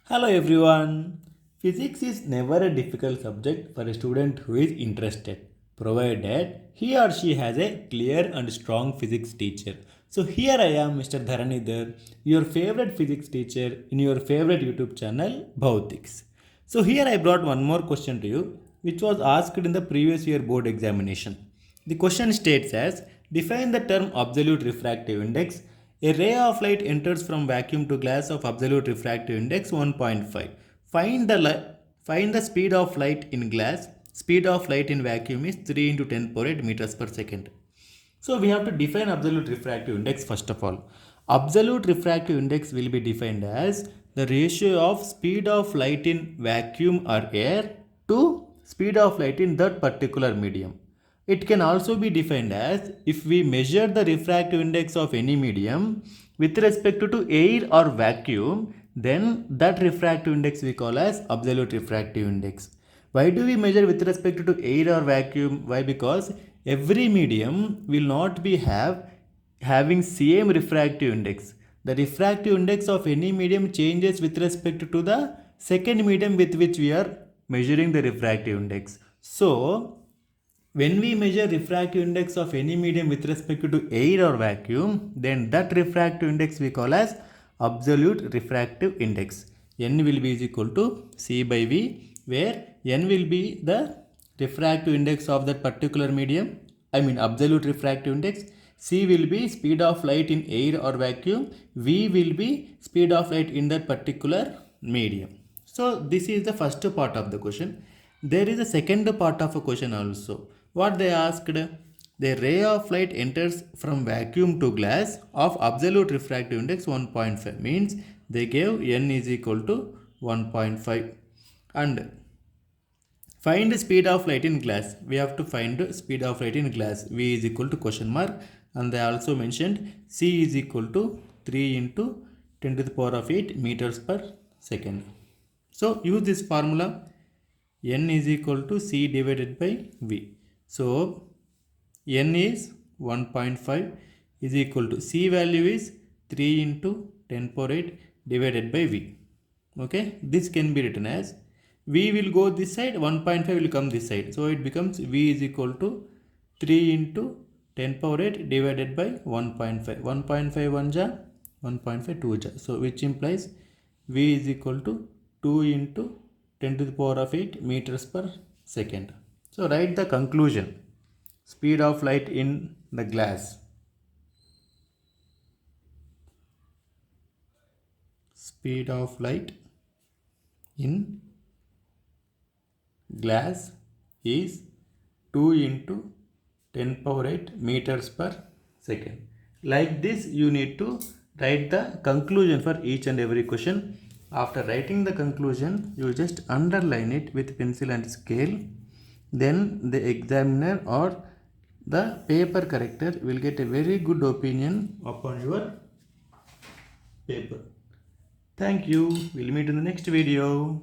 Hello everyone. Physics is never a difficult subject for a student who is interested, provided he or she has a clear and strong physics teacher. So here I am, Mr. Dharanidhar, your favorite physics teacher in your favorite YouTube channel, Bhautics. So here I brought one more question to you, which was asked in the previous year board examination. The question states as, define the term absolute refractive index. A ray of light enters from vacuum to glass of absolute refractive index 1.5. Find the speed of light in glass. Speed of light in vacuum is 3 into 10 power 8 meters per second. So we have to define absolute refractive index first of all. Absolute refractive index will be defined as the ratio of speed of light in vacuum or air to speed of light in that particular medium. It can also be defined as if we measure the refractive index of any medium with respect to air or vacuum, then that refractive index we call as absolute refractive index. Why do we measure with respect to air or vacuum? Why? Because every medium will not be having same refractive index. The refractive index of any medium changes with respect to the second medium with which we are measuring the refractive index. So when we measure refractive index of any medium with respect to air or vacuum, then that refractive index we call as absolute refractive index. N will be is equal to C by V, where N will be the refractive index of that particular medium, absolute refractive index. C will be speed of light in air or vacuum. V will be speed of light in that particular medium. So this is the first part of the question. There is a second part of a question also. What they asked? The ray of light enters from vacuum to glass of absolute refractive index 1.5, means they gave n is equal to 1.5, and find the speed of light in glass. We have to find the speed of light in glass. V is equal to question mark, and they also mentioned C is equal to 3 into 10 to the power of 8 meters per second. So use this formula. N is equal to C divided by V. So N is 1.5 is equal to C value is 3 into 10 power 8 divided by V. Okay, this can be written as V will go this side, 1.5 will come this side. So it becomes V is equal to 3 into 10 power 8 divided by 1.5. 1.5 1 ja, 1.5 2 ja. So which implies V is equal to 2 into 10 to the power of 8 meters per second. So write the conclusion. Speed of light in the glass. Speed of light in glass is 2 into 10 power 8 meters per second. Like this you need to write the conclusion for each and every question. After writing the conclusion, you just underline it with pencil and scale. Then the examiner or the paper corrector will get a very good opinion upon your paper. Thank you. We'll meet in the next video.